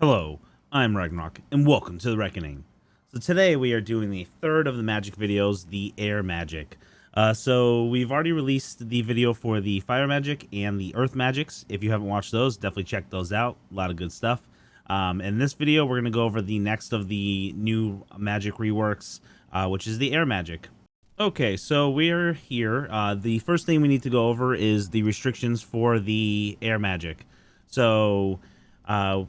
Hello, I'm Ragnarok, and welcome to the Reckoning. So today we are doing the third of the magic videos, the air magic. So we've already released the video for the fire magic and the earth magics. If you haven't watched those, definitely check those out. A lot of good stuff. In this video, we're going to go over the next of the new magic reworks, which is the air magic. Okay, so we're here. The first thing we need to go over is the restrictions for the air magic. So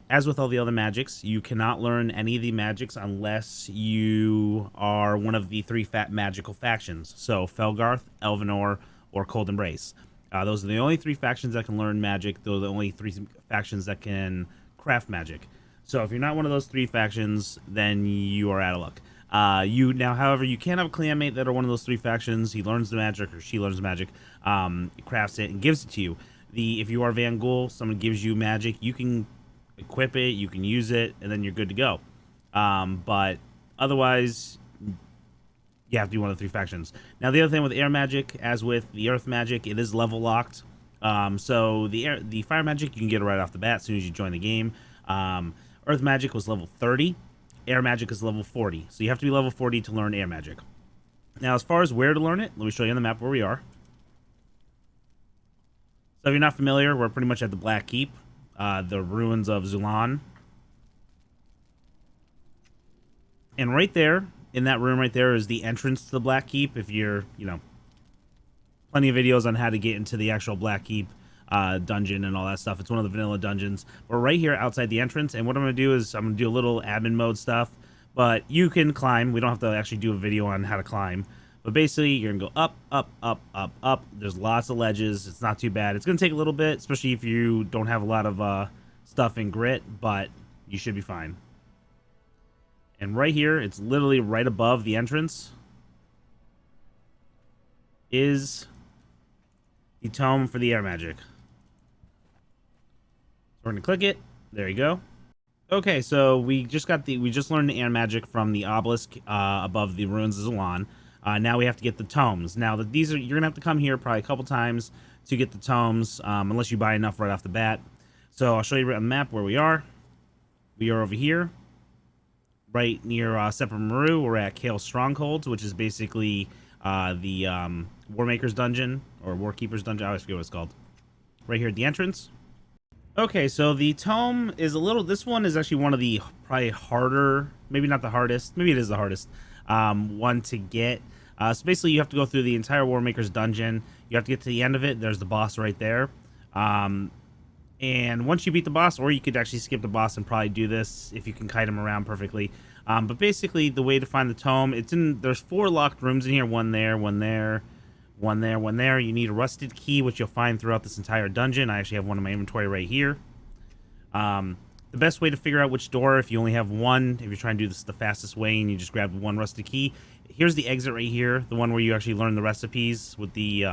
as with all the other magics, you cannot learn any of the magics unless you are one of the three magical factions. So Felgarth, Elvenor, or Cold Embrace. Those are the only three factions that can learn magic. Those are the only three factions that can craft magic. So if you're not one of those three factions, then you are out of luck. However, you can have a clanmate that are one of those three factions. He learns the magic, or she learns the magic, crafts it, and gives it to you. If you are Van Ghoul, someone gives you magic, you can equip it, you can use it, and then you're good to go. But otherwise, you have to be one of the three factions. Now, the other thing with air magic, as with the earth magic, it is level locked. So the fire magic, you can get it right off the bat as soon as you join the game. Earth magic was level 30. Air magic is level 40. So you have to be level 40 to learn air magic. Now, as far as where to learn it, let me show you on the map where we are. So if you're not familiar, we're pretty much at the Black Keep, the ruins of Zulan. And right there, in that room right there, is the entrance to the Black Keep. If you're, plenty of videos on how to get into the actual Black Keep dungeon and all that stuff. It's one of the vanilla dungeons. We're right here outside the entrance, and what I'm going to do is I'm going to do a little admin mode stuff, but you can climb. We don't have to actually do a video on how to climb, but basically you're going to go up, up, up, up, up. There's lots of ledges. It's not too bad. It's going to take a little bit, especially if you don't have a lot of stuff in grit, but you should be fine. And right here, it's literally right above the entrance, is the tome for the air magic. We're gonna click it. There you go. Okay, so we just learned the air magic from the obelisk above the ruins of Zulan. Now we have to get the tomes. Now you're gonna have to come here probably a couple times to get the tomes, unless you buy enough right off the bat. So I'll show you right on the map where we are. We are over here, right near Separate Maru. We're at Kale Strongholds, which is basically the Warmaker's dungeon or Warkeeper's dungeon. I always forget what it's called. Right here at the entrance. Okay, so the tome is this one is actually one of the probably harder, maybe not the hardest, maybe it is the hardest one to get. So basically you have to go through the entire Warmaker's dungeon. You have to get to the end of it. There's the boss right there. And once you beat the boss, or you could actually skip the boss and probably do this if you can kite him around perfectly. But basically the way to find the tome, there's 4 locked rooms in here, one there, one there, one there, one there. You need a rusted key, which you'll find throughout this entire dungeon. I actually have one in my inventory right here. The best way to figure out which door, if you only have one, if you're trying to do this the fastest way and you just grab one rusted key, here's the exit right here, the one where you actually learn the recipes with the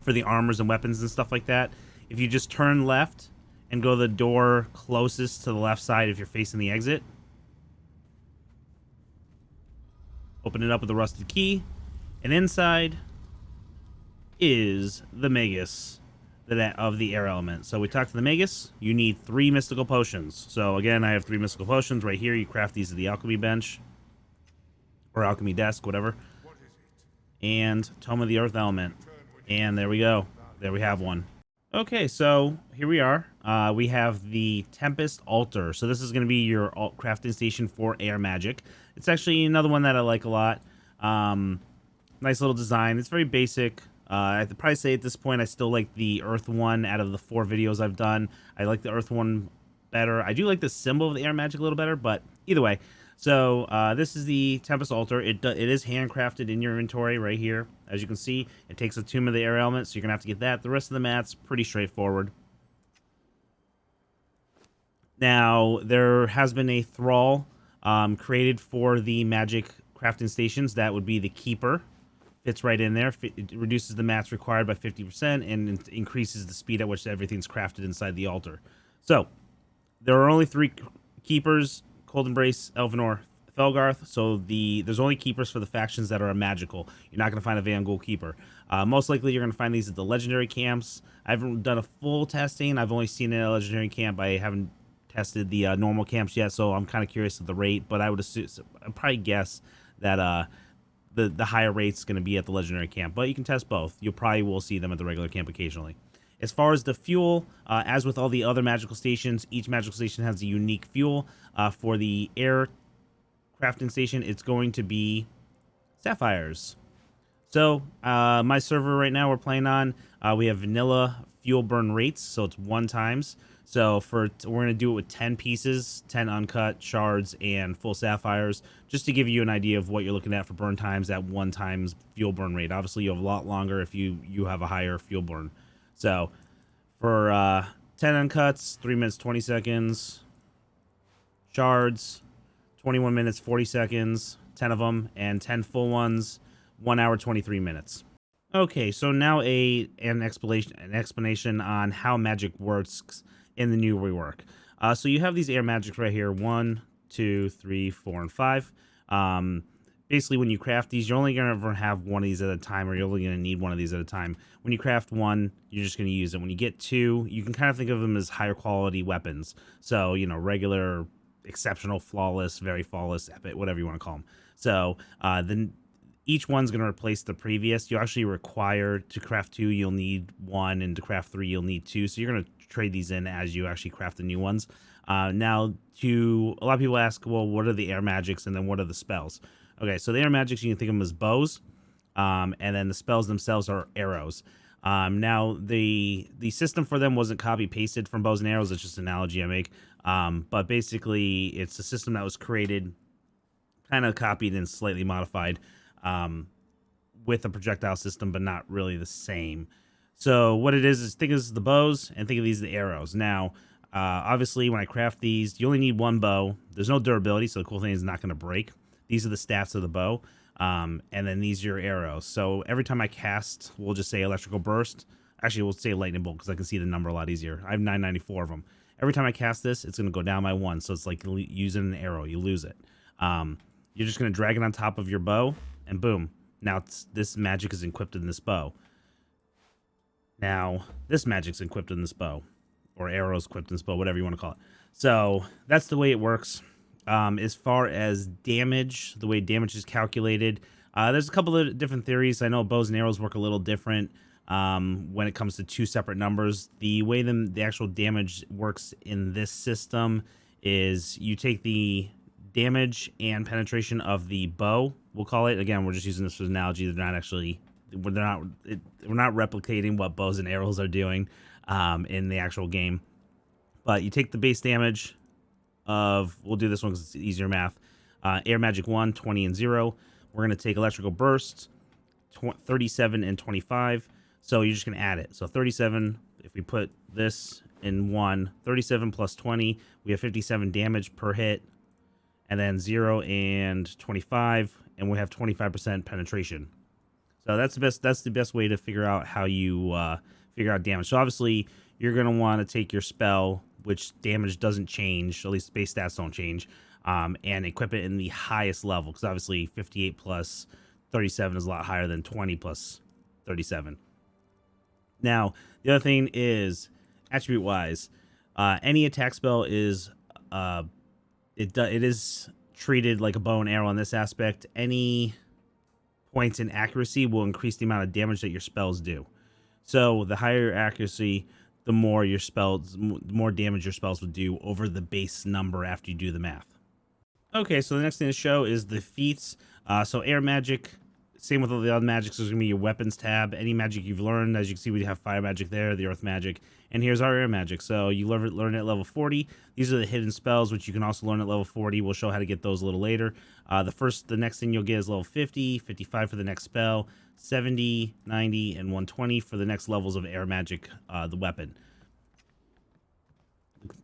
for the armors and weapons and stuff like that. If you just turn left and go to the door closest to the left side if you're facing the exit, open it up with the rusted key, and inside is the Magus of the air element. So we talked to the Magus. You need 3 mystical potions. So again, I have 3 mystical potions right here. You craft these at the alchemy bench or alchemy desk, whatever. And Tome of the earth element. And there we go. There we have one. Okay, so here we are. We have the Tempest Altar. So this is going to be your crafting station for air magic. It's actually another one that I like a lot. Nice little design. It's very basic. I'd probably say at this point I still like the earth one out of the 4 videos I've done. I like the earth one better. I do like the symbol of the air magic a little better, but either way. So this is the Tempest Altar. It is handcrafted in your inventory right here. As you can see, it takes a Tome of the air element, so you're going to have to get that. The rest of the mat's pretty straightforward. Now, there has been a thrall created for the magic crafting stations. That would be the Keeper. Fits right in there. It reduces the mats required by 50% and increases the speed at which everything's crafted inside the altar. So, there are only 3 keepers: Cold Embrace, Elvenor, Felgarth. So there's only keepers for the factions that are magical. You're not going to find a Van Ghoul keeper. Most likely you're going to find these at the legendary camps. I haven't done a full testing. I've only seen it at a legendary camp. I haven't tested the normal camps yet, so I'm kind of curious of the rate, but I would assume, I'd probably guess that the higher rate's going to be at the legendary camp, but you can test both. You probably will see them at the regular camp occasionally. As far as the fuel, as with all the other magical stations, each magical station has a unique fuel. For the air crafting station, it's going to be sapphires. So my server right now we're playing on, we have vanilla fuel burn rates, so it's 1 times. So we're going to do it with 10 pieces, 10 uncut shards, and full sapphires, just to give you an idea of what you're looking at for burn times at 1 times fuel burn rate. Obviously, you have a lot longer if you have a higher fuel burn. So for 10 uncuts, 3 minutes 20 seconds, shards, 21 minutes 40 seconds, 10 of them, and 10 full ones, 1 hour 23 minutes. Okay, so now an explanation on how magic works in the new rework. So you have these air magics right here, 1, 2, 3, 4, and 5. Basically, when you craft these, you're only going to ever have one of these at a time, or you're only going to need one of these at a time. When you craft 1, you're just going to use it. When you get 2, you can kind of think of them as higher quality weapons. So, you know, regular, exceptional, flawless, very flawless, epic, whatever you want to call them. So then each one's going to replace the previous. You're actually required to craft 2, you'll need 1, and to craft 3, you'll need 2. So you're going to trade these in as you actually craft the new ones. Now, a lot of people ask, well, what are the air magics, and then what are the spells? Okay, so the air magics, you can think of them as bows, and then the spells themselves are arrows. Now, the system for them wasn't copy-pasted from bows and arrows. It's just an analogy I make. But basically, it's a system that was created, kind of copied and slightly modified, with a projectile system, but not really the same. So what it is think of this as the bows, and think of these as the arrows. Now, obviously, when I craft these, you only need 1 bow. There's no durability, so the cool thing is it's not going to break. These are the stats of the bow, and then these are your arrows. So every time I cast, we'll just say electrical burst. Actually, we'll say lightning bolt because I can see the number a lot easier. I have 994 of them. Every time I cast this, it's going to go down by 1. So it's like using an arrow. You lose it. You're just going to drag it on top of your bow, and boom. Now this magic is equipped in this bow. Now this magic's equipped in this bow, or arrows equipped in this bow, whatever you want to call it. So that's the way it works. As far as damage, the way damage is calculated, there's a couple of different theories. I know bows and arrows work a little different when it comes to 2 separate numbers. The way the actual damage works in this system is you take the damage and penetration of the bow, we'll call it. Again, we're just using this as an analogy. We're not replicating what bows and arrows are doing in the actual game. But you take the base damage of, we'll do this one because it's easier math. Air magic 1, 20 and 0. We're going to take electrical burst, 37 and 25. So you're just going to add it. So 37, if we put this in 1, 37 plus 20, we have 57 damage per hit. And then 0 and 25, and we have 25% penetration. So that's the best way to figure out how you figure out damage. So obviously, you're going to want to take your spell, which damage doesn't change, at least base stats don't change, and equip it in the highest level, because obviously 58 plus 37 is a lot higher than 20 plus 37. Now, the other thing is, attribute-wise, any attack spell is it is treated like a bow and arrow in this aspect. Any points in accuracy will increase the amount of damage that your spells do. So the higher your accuracy, the more damage your spells will do over the base number after you do the math. Okay, so the next thing to show is the feats. So air magic, same with all the other magics, there's going to be your weapons tab. Any magic you've learned, as you can see, we have fire magic there, the earth magic, and here's our air magic. So you learn it at level 40. These are the hidden spells, which you can also learn at level 40. We'll show how to get those a little later. The next thing you'll get is level 50, 55 for the next spell, 70, 90, and 120 for the next levels of air magic, the weapon.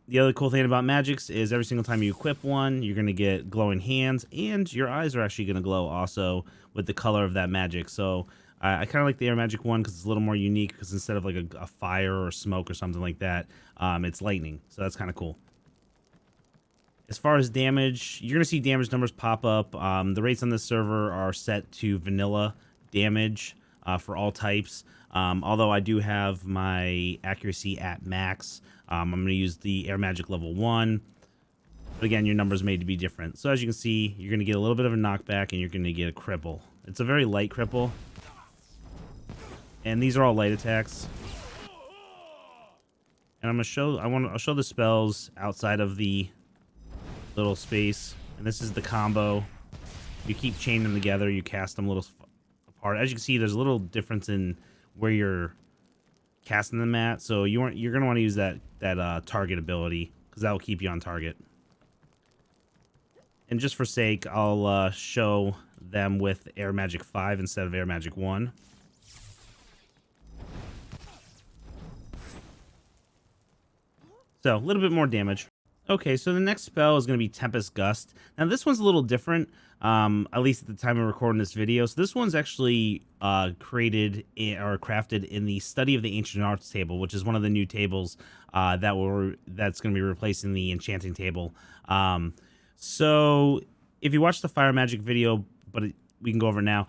The other cool thing about magics is every single time you equip one, you're going to get glowing hands, and your eyes are actually going to glow also with the color of that magic. So I kind of like the air magic one because it's a little more unique, because instead of like a fire or smoke or something like that, it's lightning. So that's kind of cool. As far as damage, you're going to see damage numbers pop up. The rates on this server are set to vanilla damage. for all types. Although I do have my accuracy at max, I'm going to use the air magic level 1. But again, your numbers made to be different. So as you can see, you're going to get a little bit of a knockback and you're going to get a cripple. It's a very light cripple. And these are all light attacks. And I'm going to show, I'll show the spells outside of the little space. And this is the combo. You keep chaining them together, you cast them a little apart. As you can see, there's a little difference in where you're casting them at. So you're going to want to use that target ability, because that will keep you on target. And just for sake, I'll show them with Air Magic 5 instead of Air Magic 1. So, a little bit more damage. Okay, so the next spell is going to be Tempest Gust. Now, this one's a little different, at least at the time of recording this video. So this one's actually created or crafted in the Study of the Ancient Arts table, which is one of the new tables that's going to be replacing the Enchanting table. So if you watch the Fire Magic video, but we can go over it now,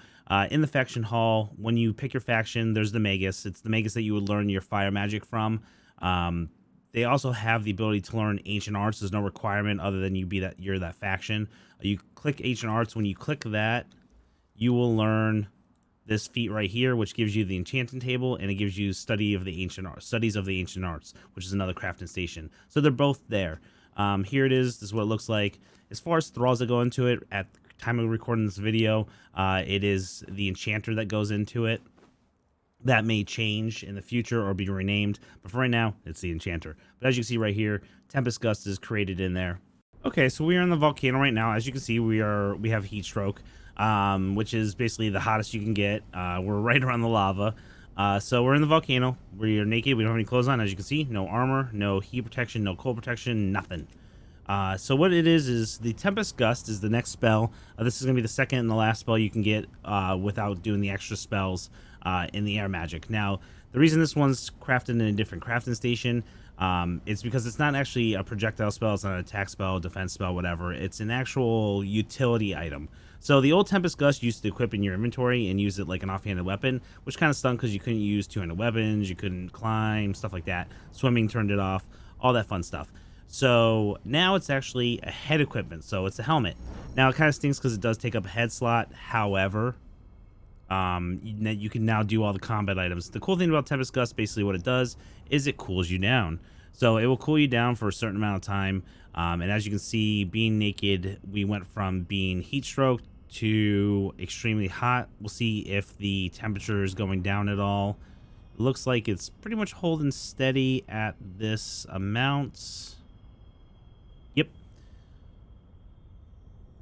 in the faction hall, when you pick your faction, there's the Magus. It's the Magus that you would learn your Fire Magic from. They also have the ability to learn Ancient Arts. There's no requirement other than you're that faction. You click Ancient Arts. When you click that, you will learn this feat right here, which gives you the Enchanting table, and it gives you Studies of the Ancient Arts, which is another crafting station. So they're both there. Here it is. This is what it looks like. As far as thralls that go into it, at the time of recording this video, it is the Enchanter that goes into it. That may change in the future or be renamed, but for right now, it's the Enchanter. But as you can see right here, Tempest Gust is created in there. Okay, so we are in the volcano right now. As you can see, we have heat stroke, which is basically the hottest you can get. We're right around the lava. So we're in the volcano. We are naked. We don't have any clothes on. As you can see, no armor, no heat protection, no cold protection, nothing. So what it is the Tempest Gust is the next spell. This is going to be the second and the last spell you can get without doing the extra spells in the air magic. Now, the reason this one's crafted in a different crafting station is because it's not actually a projectile spell. It's not an attack spell, defense spell, whatever. It's an actual utility item. So the old Tempest Gust used to equip in your inventory and use it like an offhanded weapon, which kind of stunk because you couldn't use two-handed weapons, you couldn't climb, stuff like that. Swimming turned it off, all that fun stuff. So now it's actually a head equipment, so it's a helmet. Now it kind of stinks because it does take up a head slot. However, you can now do all the combat items. The cool thing about Tempest Gust, basically what it does is it cools you down. So it will cool you down for a certain amount of time. And as you can see, being naked, we went from being heat stroked to extremely hot. We'll see if the temperature is going down at all. It looks like it's pretty much holding steady at this amount. Yep.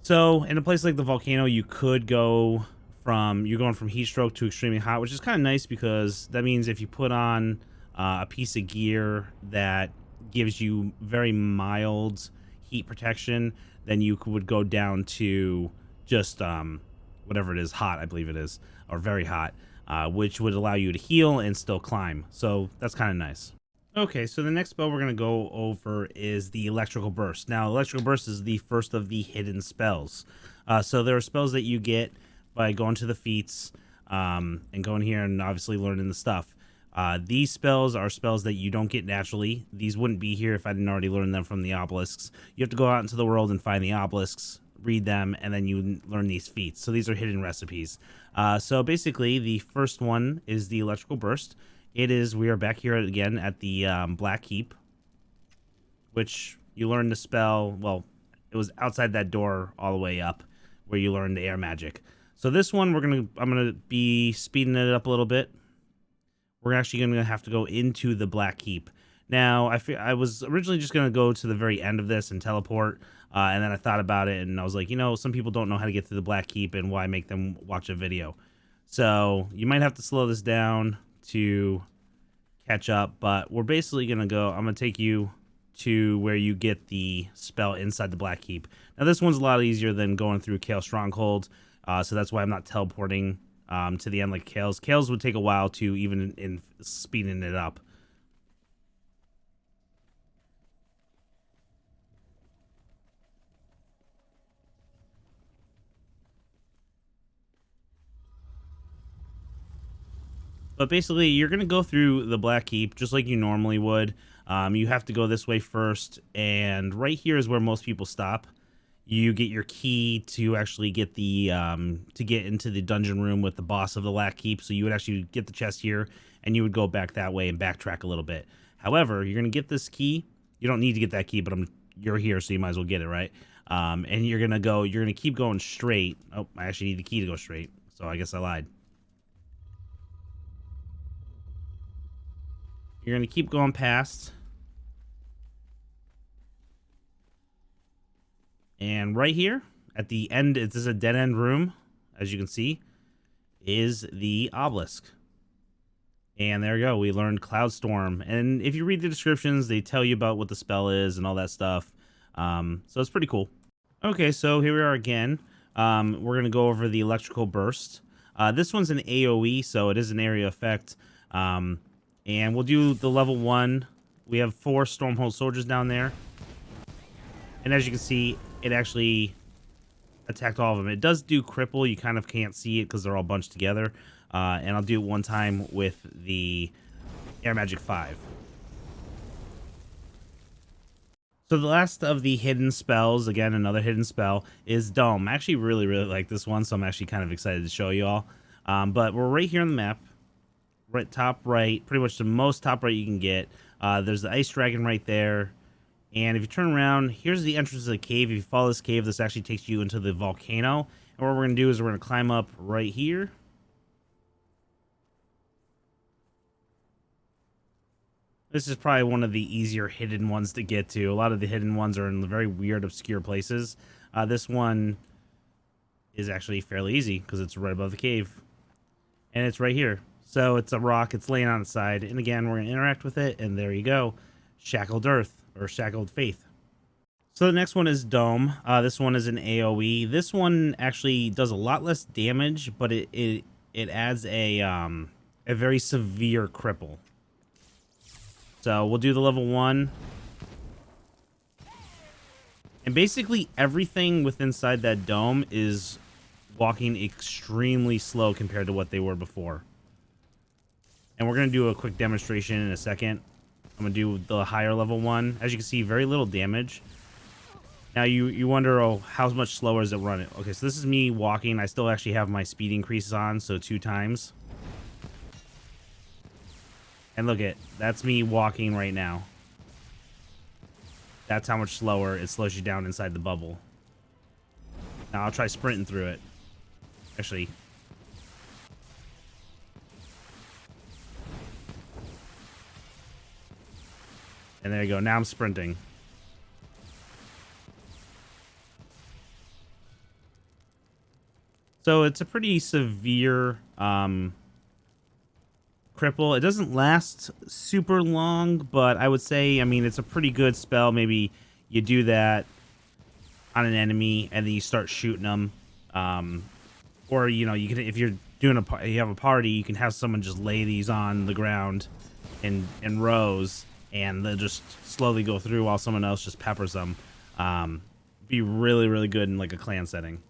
So in a place like the volcano, you could go you're going from heat stroke to extremely hot, which is kind of nice because that means if you put on a piece of gear that gives you very mild heat protection, then you would go down to just whatever it is, hot, I believe it is, or very hot, which would allow you to heal and still climb. So that's kind of nice. Okay, so the next spell we're going to go over is the Electrical Burst. Now, Electrical Burst is the first of the hidden spells. So there are spells that you get by going to the feats and going here and obviously learning the stuff. These spells are spells that you don't get naturally. These wouldn't be here if I didn't already learn them from the obelisks. You have to go out into the world and find the obelisks, read them, and then you learn these feats. So these are hidden recipes. So basically, the first one is the Electrical Burst. We are back here again at the Black Keep, which you learn the spell. Well, it was outside that door all the way up where you learn the air magic. So this one, I'm gonna be speeding it up a little bit. We're actually gonna have to go into the Black Keep. Now, I was originally just gonna go to the very end of this and teleport, and then I thought about it, and I was like, you know, some people don't know how to get to the Black Keep, and why make them watch a video? So you might have to slow this down to catch up, but we're basically gonna go. I'm gonna take you to where you get the spell inside the Black Keep. Now, this one's a lot easier than going through Kale Stronghold. So that's why I'm not teleporting to the end like Kale's. Kale's would take a while to even in speeding it up. But basically, you're going to go through the Black Keep just like you normally would. You have to go this way first, and right here is where most people stop. You get your key to actually get the to get into the dungeon room with the boss of the Black Keep. So you would actually get the chest here, and you would go back that way and backtrack a little bit. However, you're going to get this key. You don't need to get that key, but you're here, so you might as well get it, right? And you're going to keep going straight. Oh, I actually need the key to go straight, so I guess I lied. You're going to keep going past. And right here at the end, this is a dead end room, as you can see, is the obelisk. And there you go. We learned Cloudstorm. And if you read the descriptions, they tell you about what the spell is and all that stuff. So it's pretty cool. Okay, so here we are again. We're going to go over the electrical burst. This one's an AoE, so it is an area effect. And we'll do the level 1. We have 4 Stormhold soldiers down there. And as you can see, it actually attacked all of them. It does do cripple. You kind of can't see it because they're all bunched together. And I'll do it one time with the Air Magic 5. So the last of the hidden spells, again, another hidden spell, is Dome. I actually really like this one, so I'm actually kind of excited to show you all. But we're right here on the map. Right top right, pretty much the most top right you can get. There's the ice dragon right there. And if you turn around, here's the entrance to the cave. If you follow this cave, this actually takes you into the volcano. And what we're going to do is we're going to climb up right here. This is probably one of the easier hidden ones to get to. A lot of the hidden ones are in the very weird, obscure places. This one is actually fairly easy because it's right above the cave. And it's right here. So it's a rock. It's laying on its side. And again, we're going to interact with it. And there you go. Shackled Earth. Or Shackled Faith. So the next one is Dome. This one is an AoE. This one actually does a lot less damage, but it adds a very severe cripple. So we'll do the level 1. And basically everything within inside that dome is walking extremely slow compared to what they were before. And we're going to do a quick demonstration in a second. I'm going to do the higher level one. As you can see, very little damage. Now, you wonder, oh, how much slower is it running? Okay, so this is me walking. I still actually have my speed increases on, so 2 times. And look that's me walking right now. That's how much slower it slows you down inside the bubble. Now, I'll try sprinting through it. Actually... And there you go. Now I'm sprinting. So it's a pretty severe cripple. It doesn't last super long, but I would say, I mean, it's a pretty good spell. Maybe you do that on an enemy and then you start shooting them. Or, you know, you can, if you're doing you have a party, you can have someone just lay these on the ground in rows. And they'll just slowly go through while someone else just peppers them. Be really, really good in like a clan setting.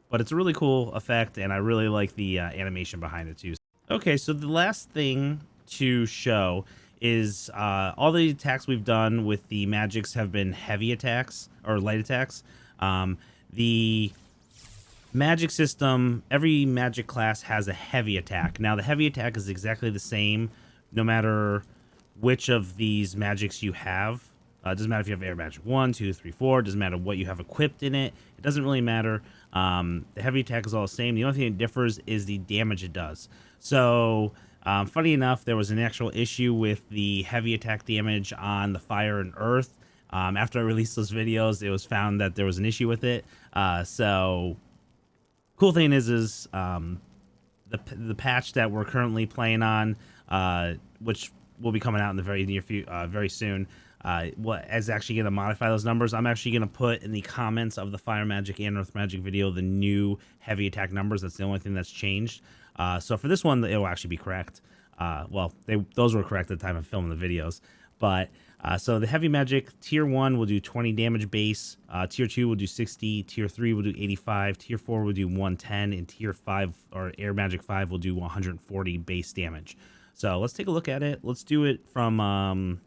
But it's a really cool effect, and I really like the animation behind it too. Okay, so the last thing to show is all the attacks we've done with the magics have been heavy attacks or light attacks. The magic system, every magic class has a heavy attack. Now, the heavy attack is exactly the same no matter which of these magics you have. It doesn't matter if you have air magic 1, 2, 3, 4. It doesn't matter what you have equipped in it. It doesn't really matter. The heavy attack is all the same. The only thing that differs is the damage it does. So, funny enough, there was an actual issue with the heavy attack damage on the fire and earth. After I released those videos, it was found that there was an issue with it. So, cool thing is the patch that we're currently playing on, which will be coming out in the very near future, very soon. What is actually going to modify those numbers? I'm actually going to put in the comments of the Fire Magic and Earth Magic video the new heavy attack numbers. That's the only thing that's changed. So for this one, it will actually be correct. Well, those were correct at the time of filming the videos. But So the heavy magic tier 1 will do 20 damage base, tier 2 will do 60, tier 3 will do 85, tier 4 will do 110, and tier 5 or air magic 5 will do 140 base damage. So let's take a look at it. Let's do it from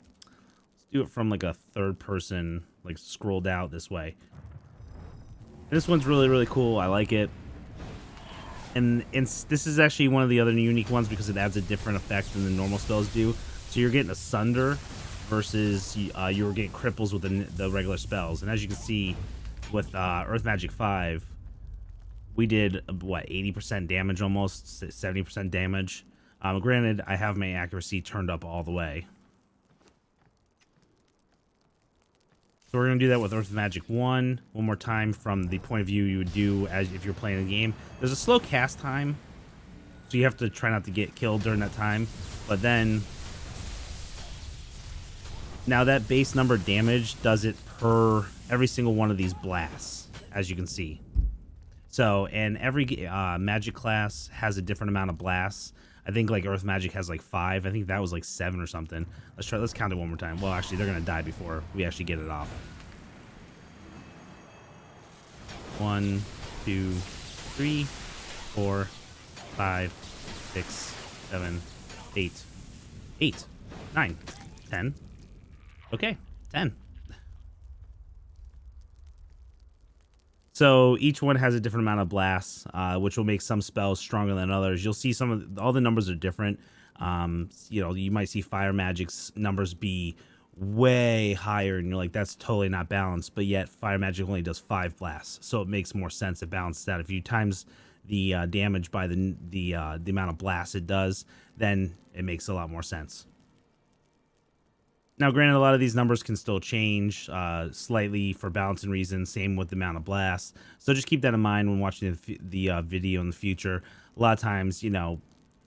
like a third person, like scrolled out this way. And this one's really cool. I like it. And this is actually one of the other unique ones because it adds a different effect than the normal spells do. So you're getting a Sunder versus you were getting cripples with the regular spells. And as you can see with Earth Magic 5, we did what, 80% damage, almost 70% damage. Granted, I have my accuracy turned up all the way. So we're going to do that with Earth Magic 1 more time from the point of view you would do as if you're playing the game. There's a slow cast time, so you have to try not to get killed during that time. But then, now that base number damage does it per every single one of these blasts, as you can see. So, and every magic class has a different amount of blasts. I think like Earth Magic has like 5. I think that was like 7 or something. Let's count it one more time. Well, actually, they're gonna die before we actually get it off. 1, 2, 3, 4, 5, 6, 7, 8, 9, 10. Okay, 10. So each one has a different amount of blasts, which will make some spells stronger than others. You'll see all the numbers are different. You know, you might see Fire Magic's numbers be way higher, and you're like, that's totally not balanced. But yet, Fire Magic only does 5 blasts, so it makes more sense to balance that. If you times the damage by the amount of blasts it does, then it makes a lot more sense. Now, granted, a lot of these numbers can still change slightly for balancing reasons. Same with the amount of blasts. So just keep that in mind when watching the video in the future. A lot of times, you know,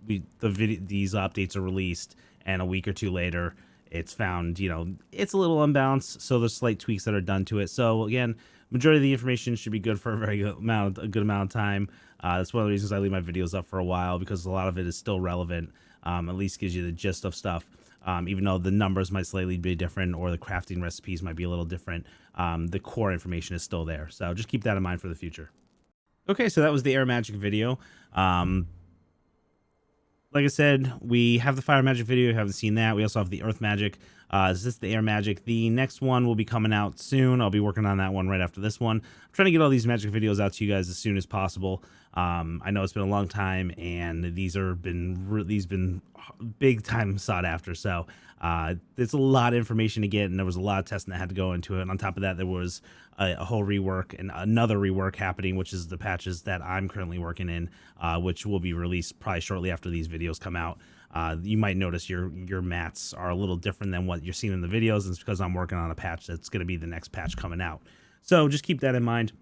these updates are released, and a week or two later, it's found, you know, it's a little unbalanced. So there's slight tweaks that are done to it. So again, majority of the information should be good for a good amount of time. That's one of the reasons I leave my videos up for a while, because a lot of it is still relevant. At least gives you the gist of stuff. Even though the numbers might slightly be different or the crafting recipes might be a little different, the core information is still there. So just keep that in mind for the future. Okay, so that was the Air Magic video. Like I said, we have the Fire Magic video. If you haven't seen that, we also have the Earth Magic. This is the Air Magic. The next one will be coming out soon. I'll be working on that one right after this one. I'm trying to get all these magic videos out to you guys as soon as possible. I know it's been a long time, and these been big time sought after. So it's a lot of information to get, and there was a lot of testing that had to go into it. And on top of that, there was a whole rework and another rework happening, which is the patches that I'm currently working in, which will be released probably shortly after these videos come out. You might notice your mats are a little different than what you're seeing in the videos, and it's because I'm working on a patch that's going to be the next patch coming out. So just keep that in mind.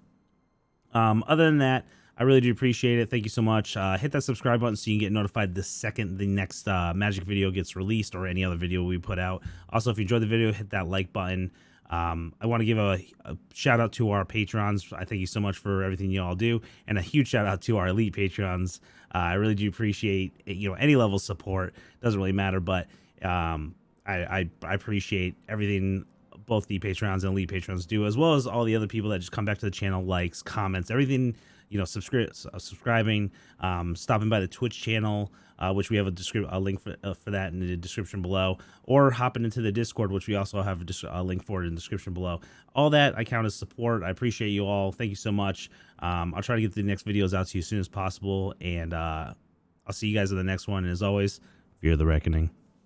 Other than that, I really do appreciate it. Thank you so much. Hit that subscribe button so you can get notified the second the next magic video gets released, or any other video we put out. Also, if you enjoyed the video, hit that like button. I want to give a shout out to our patrons. I thank you so much for everything you all do, and a huge shout out to our elite patrons. I really do appreciate, you know, any level of support. Doesn't really matter, but I appreciate everything both the patrons and elite patrons do, as well as all the other people that just come back to the channel, likes, comments, everything. You know, subscribing, stopping by the Twitch channel, which we have a link for that in the description below, or hopping into the Discord, which we also have a link for it in the description below. All that I count as support. I appreciate you all. Thank you so much. I'll try to get the next videos out to you as soon as possible, and I'll see you guys in the next one. And as always, fear the reckoning.